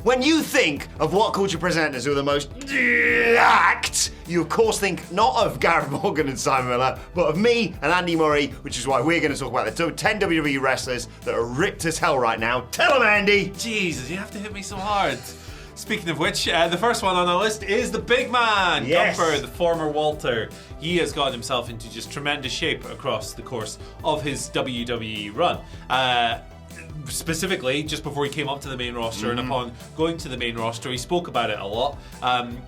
When you think of What Culture presenters who are the most jacked, you of course think not of Gareth Morgan and Simon Miller, but of me and Andy Murray, which is why we're going to talk about the 10 WWE wrestlers that are ripped as hell right now. Tell them, Andy! Jesus, you have to hit me so hard. Speaking of which, the first one on our list is the big man, yes. Gunther, the former Walter. He has gotten himself into just tremendous shape across the course of his WWE run. Specifically, just before he came up to the main roster, and upon going to the main roster, he spoke about it a lot.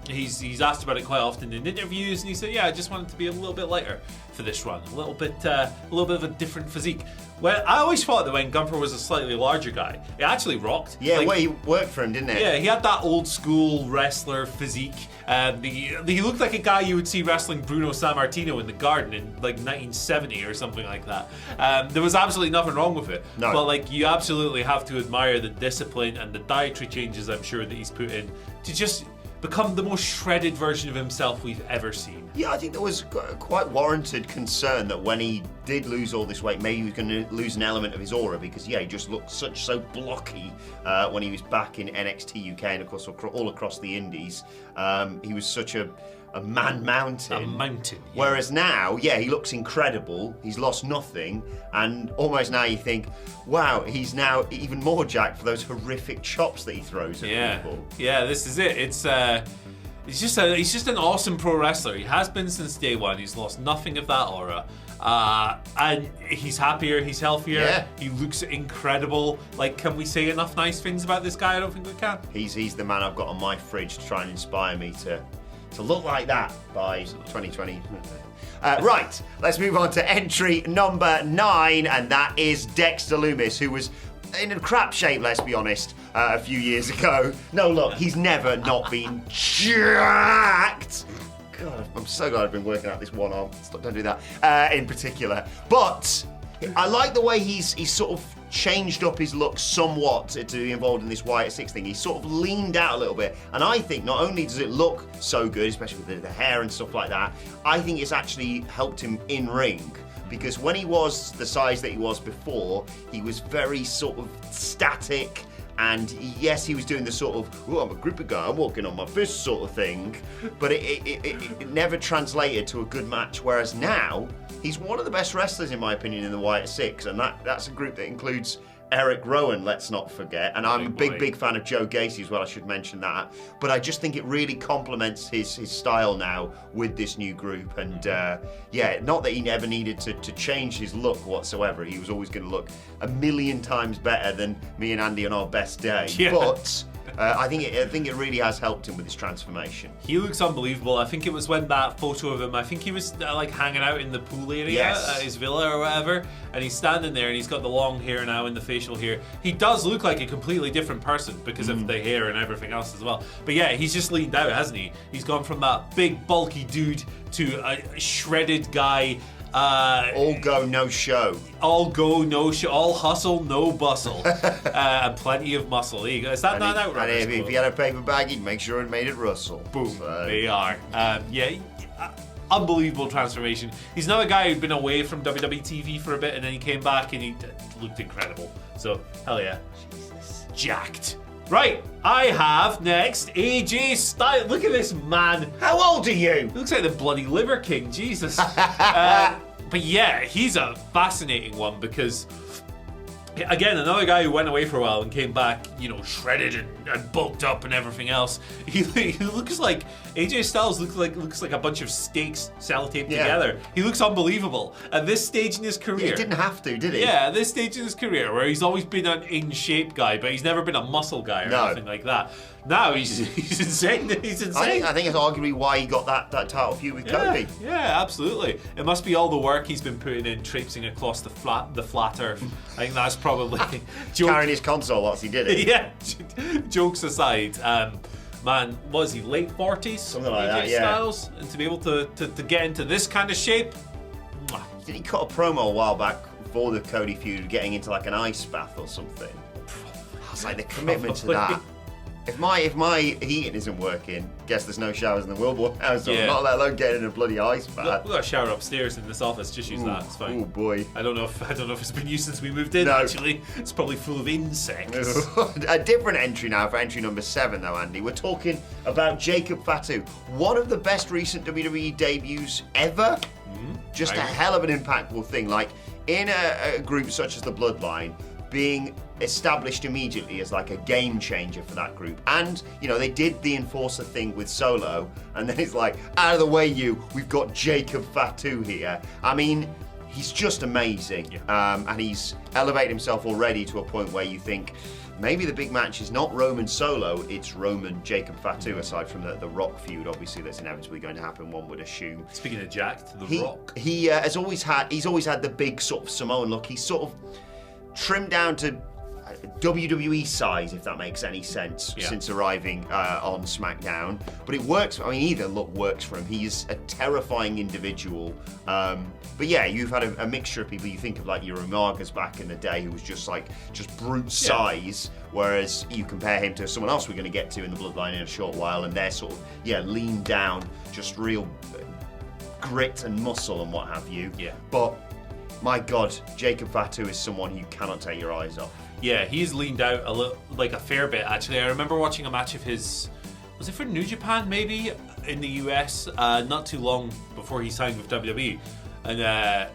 He's asked about it quite often in interviews, and he said, "Yeah, I just wanted to be a little bit lighter for this run, a little bit of a different physique." Well, I always thought that when Gunther was a slightly larger guy, it actually rocked. Yeah, well, he worked for him, didn't it? Yeah, he had that old school wrestler physique. He looked like a guy you would see wrestling Bruno Sammartino in the Garden in like 1970 or something like that. There was absolutely nothing wrong with it. No. But like, you absolutely have to admire the discipline and the dietary changes I'm sure that he's put in to just become the most shredded version of himself we've ever seen. Yeah, I think there was quite warranted concern that when he did lose all this weight, maybe he was going to lose an element of his aura because, yeah, he just looked so blocky when he was back in NXT UK and, of course, all across the Indies. He was such a man mountain. A mountain. Yeah. Whereas now, yeah, he looks incredible. He's lost nothing. And almost now you think, wow, he's now even more jacked for those horrific chops that he throws at people. Yeah, this is it. He's just an awesome pro wrestler. He has been since day one. He's lost nothing of that aura. And he's happier, he's healthier, yeah. He looks incredible. Like, can we say enough nice things about this guy? I don't think we can. He's the man I've got on my fridge to try and inspire me to look like that by 2020. Right, let's move on to entry number 9, and that is Dexter Lumis, who was in a crap shape, let's be honest, a few years ago. No, look, he's never not been jacked. God, I'm so glad I've been working out this one arm. Stop, don't do that. In particular. But I like the way he's sort of changed up his look somewhat to be involved in this Wyatt 6 thing. He's sort of leaned out a little bit. And I think not only does it look so good, especially with the hair and stuff like that, I think it's actually helped him in ring. Because when he was the size that he was before, he was very sort of static. And yes, he was doing the sort of, oh, I'm a group of guy, I'm walking on my fist sort of thing. But it never translated to a good match. Whereas now, he's one of the best wrestlers, in my opinion, in the Wyatt 6. And that's a group that includes Eric Rowan, let's not forget. And I'm a big fan of Joe Gacy as well, I should mention that. But I just think it really complements his style now with this new group. And yeah, not that he never needed to change his look whatsoever. He was always going to look a million times better than me and Andy on our best day. Yeah. But I think it really has helped him with his transformation. He looks unbelievable. I think it was when that photo of him, I think he was like hanging out in the pool area at his villa or whatever, and he's standing there and he's got the long hair now and the facial hair. He does look like a completely different person because of the hair and everything else as well. But yeah, he's just leaned out, hasn't he? He's gone from that big bulky dude to a shredded guy. All go, no show. All go, no show. All hustle, no bustle. And plenty of muscle. There you go. Is that not out right? And if he had a paper bag, he'd make sure it made it rustle. Boom. So. They are. Unbelievable transformation. He's another guy who'd been away from WWE TV for a bit, and then he came back and he looked incredible. So, hell yeah. Jesus. Jacked. Right, I have next AJ Styles. Look at this man. How old are you? He looks like the bloody Liver King, Jesus. But yeah, he's a fascinating one because, again, another guy who went away for a while and came back, shredded and bulked up and everything else. He looks like AJ Styles looks like a bunch of steaks sellotaped together. He looks unbelievable at this stage in his career. He didn't have to, did he? Yeah, at this stage in his career where he's always been an in-shape guy, but he's never been a muscle guy or anything like that. Now he's insane. He's insane. I think it's arguably why he got that title feud with Kobe. Yeah, absolutely. It must be all the work he's been putting in, traipsing across the flat earth. I think that's probably carrying his console whilst he did it. Yeah, jokes aside. Man, was he late 40s? Something like AJ that, yeah. Styles, and to be able to get into this kind of shape. Did he cut a promo a while back for the Cody feud, getting into like an ice bath or something? I was like, the commitment to that. If my heating isn't working, guess there's no showers in the Wilbur house, so Yeah. I'm not let alone getting in a bloody ice bath. We've got a shower upstairs in this office. Just use that. It's fine. Oh boy. I don't know if it's been used since we moved in. No. Actually, it's probably full of insects. A different entry now for entry number 7, though, Andy. We're talking about Jacob Fatu, one of the best recent WWE debuts ever. Just a hell of an impactful thing. Like in a group such as the Bloodline, being established immediately as like a game changer for that group. And, you know, they did the enforcer thing with Solo, and then it's like, out of the way we've got Jacob Fatu here. I mean, he's just amazing. And he's elevated himself already to a point where you think, maybe the big match is not Roman Solo, it's Roman Jacob Fatu, aside from the Rock feud, obviously, that's inevitably going to happen, one would assume. Speaking of Jacked, The Rock. He's always had the big sort of Samoan look. He's sort of trimmed down to WWE size, if that makes any sense, since arriving on SmackDown. But it works. I mean, either look works for him. He's a terrifying individual. But yeah, you've had a mixture of people. You think of like your Umagas back in the day, who was just brute size. Whereas you compare him to someone else we're going to get to in the Bloodline in a short while, and they're sort of lean down, just real grit and muscle and what have you. Yeah. But my God, Jacob Fatu is someone you cannot take your eyes off. Yeah, he's leaned out a fair bit, actually. I remember watching a match of his, was it for New Japan, maybe, in the US, not too long before he signed with WWE. And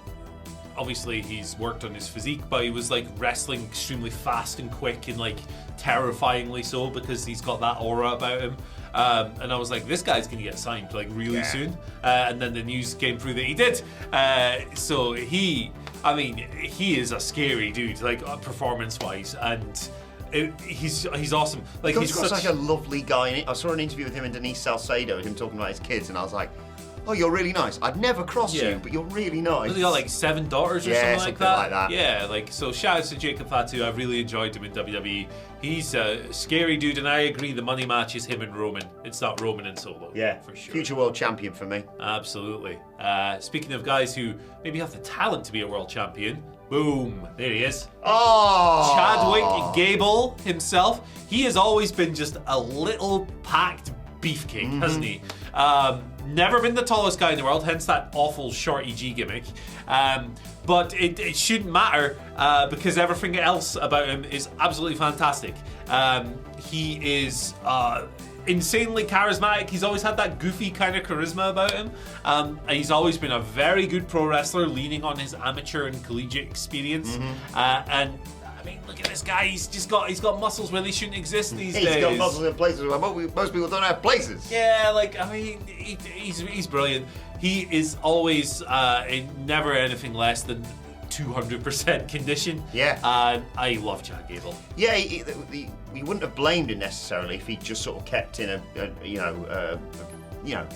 obviously he's worked on his physique, but he was like wrestling extremely fast and quick and like terrifyingly so, because he's got that aura about him. And I was like, this guy's gonna get signed like really soon. And then the news came through that he did. So he is a scary dude, like performance-wise, and he's awesome. Like He's got such a lovely guy. I saw an interview with him and Denise Salcedo, and him talking about his kids, and I was like, oh, you're really nice. I'd never cross you, but you're really nice. He got like 7 daughters or something something like that. Yeah, like, so shout out to Jacob Fatu. I've really enjoyed him in WWE. He's a scary dude, and I agree the money match is him and Roman. It's not Roman and Solo. Yeah, for sure. Future world champion for me. Absolutely. Speaking of guys who maybe have the talent to be a world champion, boom, there he is. Oh! Chadwick Gable himself. He has always been just a little packed beefcake, hasn't he? Never been the tallest guy in the world, hence that awful shorty G gimmick. But it shouldn't matter because everything else about him is absolutely fantastic. He is insanely charismatic. He's always had that goofy kind of charisma about him. And he's always been a very good pro wrestler, leaning on his amateur and collegiate experience. And I mean, look at this guy. He's got muscles where they shouldn't exist these days. He's got muscles in places where most people don't have places. Yeah, like, I mean, he's brilliant. He is always never anything less than 200% condition. Yeah. I love Chad Gable. Yeah, we wouldn't have blamed him necessarily if he just sort of kept in a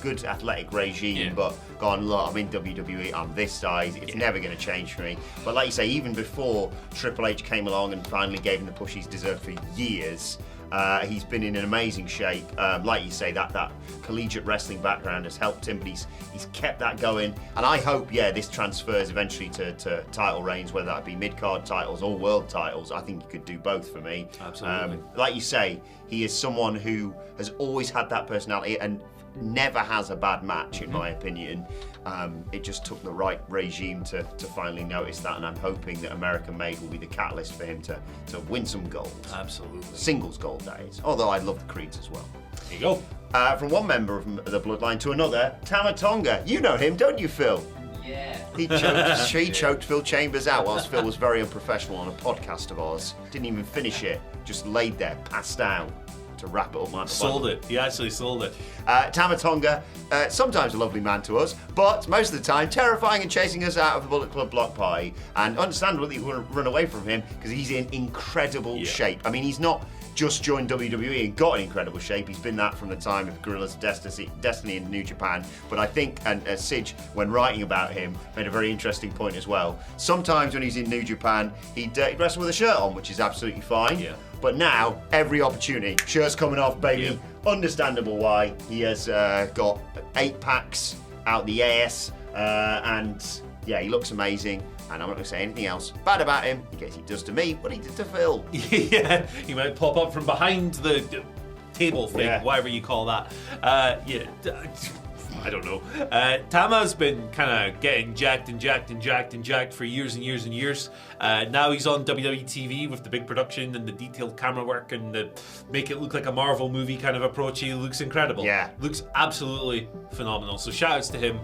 good athletic regime, but gone, look, I'm in WWE, I'm this size, it's never going to change for me. But like you say, even before Triple H came along and finally gave him the push he's deserved for years, he's been in an amazing shape. Like you say, that collegiate wrestling background has helped him, but he's kept that going. And I hope, this transfers eventually to title reigns, whether that be mid-card titles or world titles. I think he could do both for me. Absolutely. Like you say, he is someone who has always had that personality and never has a bad match, in my opinion. It just took the right regime to finally notice that, and I'm hoping that American Made will be the catalyst for him to win some gold. Absolutely. Singles gold, that is. Although I love the Creeds as well. There you go. From one member of the Bloodline to another, Tama Tonga. You know him, don't you, Phil? Yeah. He choked Phil Chambers out whilst Phil was very unprofessional on a podcast of ours. Didn't even finish it. Just laid there, passed out. To wrap it up, sold it. He actually sold it. Tama Tonga, sometimes a lovely man to us, but most of the time terrifying and chasing us out of the Bullet Club block party. And understandably, we want to run away from him because he's in incredible shape. I mean, he's not just joined WWE and got in incredible shape. He's been that from the time of Guerrillas of Destiny in New Japan. But I think, and Sidge, when writing about him, made a very interesting point as well. Sometimes when he's in New Japan, he'd wrestle with a shirt on, which is absolutely fine. Yeah. But now, every opportunity, shirt's coming off, baby. Yeah. Understandable why. He has got 8 packs out the ass, and he looks amazing. And I'm not going to say anything else bad about him in case he does to me what he did to Phil. Yeah, he might pop up from behind the table thing, Yeah. whatever you call that. I don't know. Tama's been kind of getting jacked for years and years and years. Now he's on WWE TV with the big production and the detailed camera work and the make it look like a Marvel movie kind of approach. He looks incredible. Yeah. Looks absolutely phenomenal. So shout outs to him.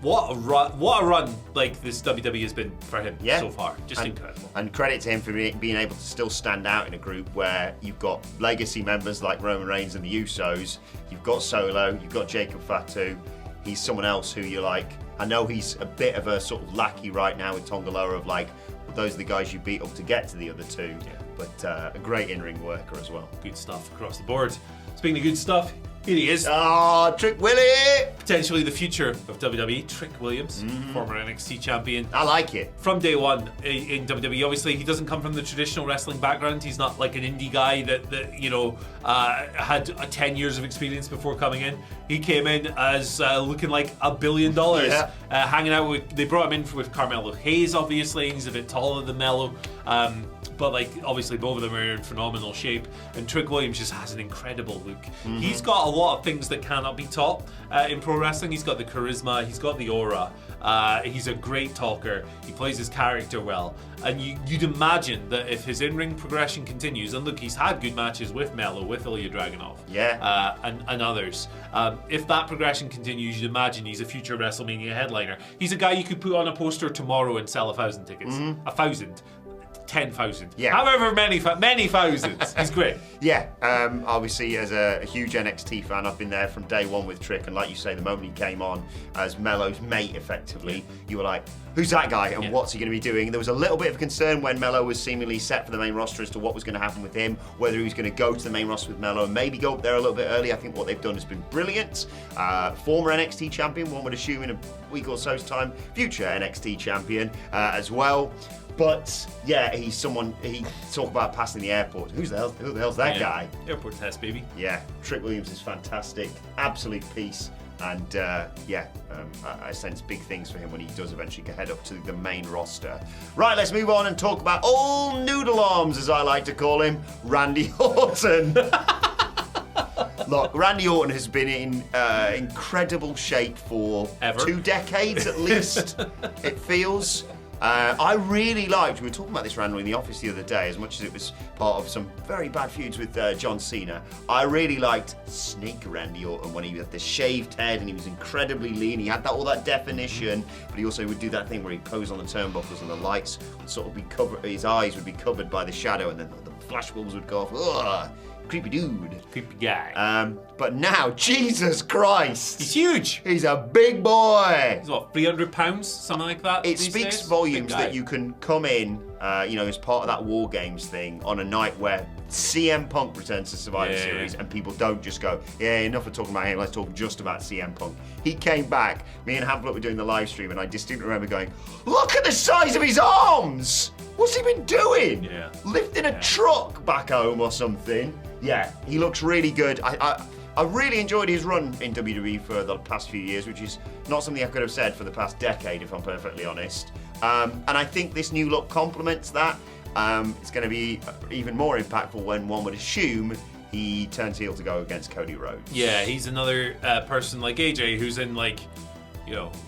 What a run like this WWE has been for him so far. Just incredible. And credit to him for being able to still stand out in a group where you've got legacy members like Roman Reigns and the Usos, you've got Solo, you've got Jacob Fatu. He's someone else who you're like, I know he's a bit of a sort of lackey right now with Tongaloa of like, well, those are the guys you beat up to get to the other two. Yeah. But a great in-ring worker as well. Good stuff across the board. Speaking of good stuff, here he is. Oh, Trick Willie! Potentially the future of WWE, Trick Williams, former NXT champion. I like it. From day one in WWE, obviously he doesn't come from the traditional wrestling background. He's not like an indie guy that had 10 years of experience before coming in. He came in as looking like $1 billion, hanging out with. They brought him in with Carmelo Hayes, obviously. He's a bit taller than Melo. But like obviously both of them are in phenomenal shape, and Trick Williams just has an incredible look. He's got a lot of things that cannot be taught in pro wrestling. He's got the charisma, he's got the aura, he's a great talker, he plays his character well, and you'd imagine that if his in-ring progression continues, and look, he's had good matches with Melo, with Ilya Dragunov, and others. If that progression continues, you'd imagine he's a future WrestleMania headliner. He's a guy you could put on a poster tomorrow and sell 1,000 tickets. 1,000. 10,000. Yeah. However many thousands. He's great. Yeah. Obviously, as a huge NXT fan, I've been there from day one with Trick, and like you say, the moment he came on as Melo's mate, effectively, you were like, who's that guy and what's he going to be doing? And there was a little bit of concern when Melo was seemingly set for the main roster as to what was going to happen with him, whether he was going to go to the main roster with Melo and maybe go up there a little bit early. I think what they've done has been brilliant. Former NXT champion, one would assume in a week or so's time, future NXT champion as well. But yeah, he's someone. He talk about passing the airport. Who the hell's that guy? Airport test, baby. Yeah, Trick Williams is fantastic, absolute piece, and I sense big things for him when he does eventually head up to the main roster. Right, let's move on and talk about old noodle arms, as I like to call him, Randy Orton. Look, Randy Orton has been in incredible shape for 2 decades at least. It feels. I really liked, we were talking about this randomly in the office the other day, as much as it was part of some very bad feuds with John Cena. I really liked Snake Randy Orton when he had the shaved head and he was incredibly lean. He had all that definition, but he also would do that thing where he'd pose on the turnbuckles and the lights would sort of be covered, his eyes would be covered by the shadow, and then the flash bulbs would go off. Ugh, creepy dude. Creepy guy. But now, Jesus Christ. He's huge. He's a big boy. He's what, 300 pounds? Something like that? It speaks volumes that you can come in, as part of that War Games thing on a night where CM Punk returns to Survivor Series and people don't just go, enough of talking about him, let's talk just about CM Punk. He came back, me and Hamlet were doing the live stream, and I distinctly remember going, look at the size of his arms! What's he been doing? Yeah. Lifting a truck back home or something. Yeah, he looks really good. I really enjoyed his run in WWE for the past few years, which is not something I could have said for the past decade, if I'm perfectly honest. And I think this new look complements that. It's going to be even more impactful when one would assume he turns heel to go against Cody Rhodes. Yeah, he's another person like AJ who's in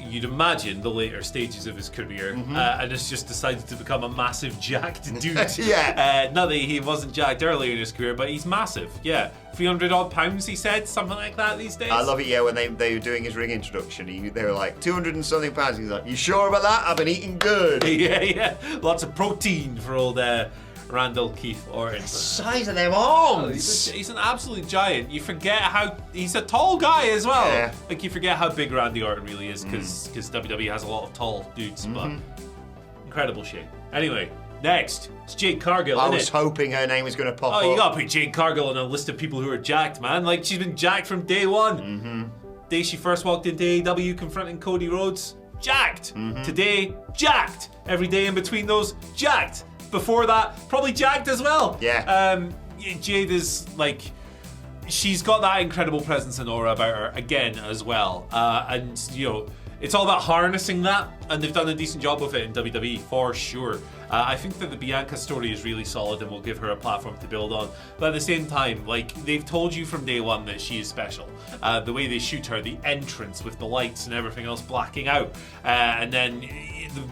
you'd imagine the later stages of his career, and has just decided to become a massive jacked dude. Not that he wasn't jacked earlier in his career, but he's massive. Yeah, 300 odd pounds, he said, something like that these days. I love it. Yeah, when they were doing his ring introduction, they were like 200 and something pounds. He's like, "You sure about that? I've been eating good." yeah, lots of protein for old Randall Keith Orton. The size of them arms! He's an absolute giant. You forget how he's a tall guy as well. Yeah. Like you forget how big Randy Orton really is because WWE has a lot of tall dudes, but incredible shape. Anyway, next it's Jade Cargill. I was hoping her name was going to pop up. Oh, you gotta put Jade Cargill on a list of people who are jacked, man. Like she's been jacked from day one. Day she first walked into AEW confronting Cody Rhodes, jacked. Today, jacked. Every day in between those, jacked. Before that, probably jacked as well. Yeah. Jade is she's got that incredible presence and aura about her again as well. And it's all about harnessing that, and they've done a decent job with it in WWE for sure. I think that the Bianca story is really solid and will give her a platform to build on. But at the same time, like, they've told you from day one that she is special. The way they shoot her, the entrance with the lights and everything else blacking out, and then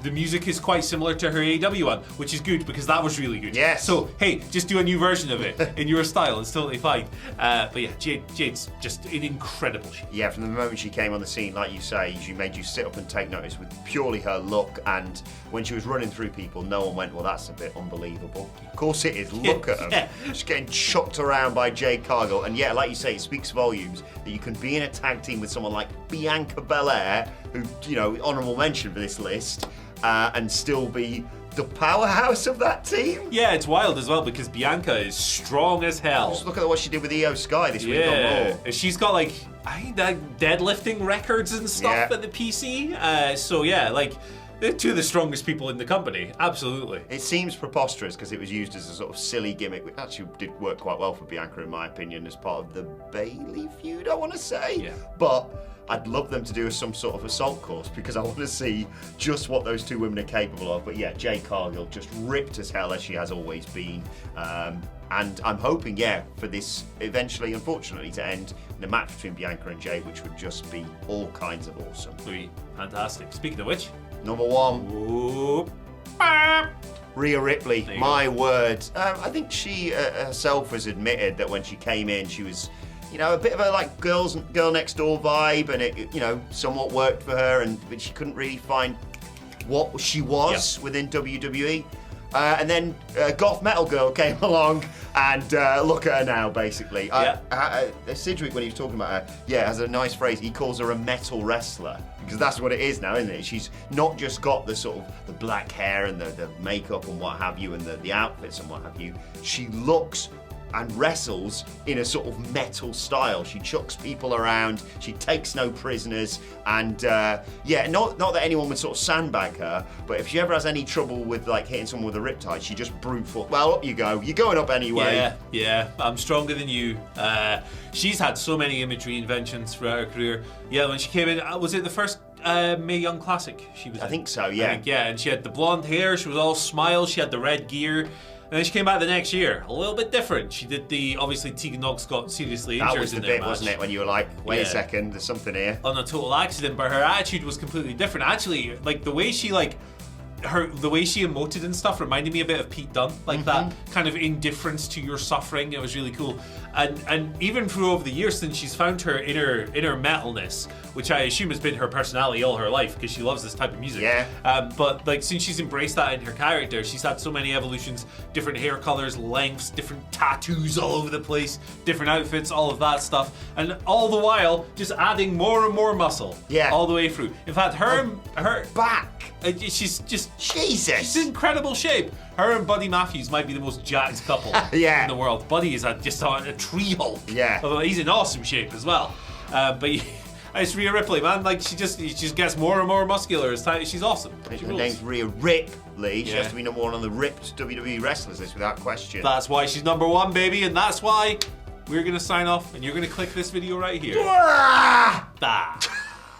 the music is quite similar to her AEW one, which is good because that was really good. Yes. So hey, just do a new version of it in your style. It's totally fine. But yeah, Jade's just in incredible shape. Yeah, from the moment she came on the scene, like you say, she made you sit up and take notice with purely her look. And when she was running through people, no one went, well, that's a bit unbelievable. Of course it is. Look at her. She's getting chucked around by Jade Cargill. And yeah, like you say, it speaks volumes that you can be in a tag team with someone like Bianca Belair, who, you know, honourable mention for this list, and still be the powerhouse of that team. Yeah, it's wild as well because Bianca is strong as hell. Just look at what she did with Io Sky this week on Raw. She's got like, I think that deadlifting records and stuff at the PC. So yeah, like, they're two of the strongest people in the company. Absolutely. It seems preposterous because it was used as a sort of silly gimmick, which actually did work quite well for Bianca, in my opinion, as part of the Bayley feud, I want to say. Yeah. But I'd love them to do some sort of assault course because I want to see just what those two women are capable of. But yeah, Jade Cargill just ripped as hell, as she has always been. And I'm hoping, for this eventually, unfortunately, to end in a match between Bianca and Jade, which would just be all kinds of awesome. Fantastic. Speaking of which, number one. Whoop. Rhea Ripley, my word. I think she herself has admitted that when she came in, she was, you know, a bit of a like girl next door vibe, and it, you know, somewhat worked for her, but she couldn't really find what she was within WWE. And then Goth Metal Girl came along, and look at her now, basically. Sidgwick, when he was talking about her, has a nice phrase. He calls her a metal wrestler, because that's what it is now, isn't it? She's not just got the sort of the black hair and the makeup and what have you, and the outfits and what have you. She looks and wrestles in a sort of metal style. She chucks people around, she takes no prisoners, and not that anyone would sort of sandbag her, but if she ever has any trouble with like hitting someone with a riptide, she just brute force. Well, up you go. You're going up anyway. Yeah, I'm stronger than you. She's had so many imagery inventions throughout her career. Yeah, when she came in, was it the first Mae Young Classic she was in? I think so, yeah. And she had the blonde hair, she was all smiles, she had the red gear. And then she came back the next year, a little bit different. She did obviously Tegan Knox got seriously injured. That was the bit, wasn't it, when you were like, wait a second, there's something here. On a total accident, but her attitude was completely different. Actually, like the way she the way she emoted and stuff reminded me a bit of Pete Dunne, like that kind of indifference to your suffering. It was really cool, and even through over the years since she's found her inner metalness, which I assume has been her personality all her life because she loves this type of music. Yeah. But like since she's embraced that in her character, she's had so many evolutions, different hair colors, lengths, different tattoos all over the place, different outfits, all of that stuff, and all the while just adding more and more muscle. Yeah. All the way through. In fact, her back. She's just Jesus. She's in incredible shape. Her and Buddy Matthews might be the most jacked couple in the world. Buddy is just a tree hulk. Yeah. Although he's in awesome shape as well. But it's Rhea Ripley, man. Like she just gets more and more muscular as time. She's awesome. Her name's Rhea Ripley. She has to be number one on the ripped WWE wrestlers list without question. That's why she's number one, baby, and that's why we're gonna sign off, and you're gonna click this video right here.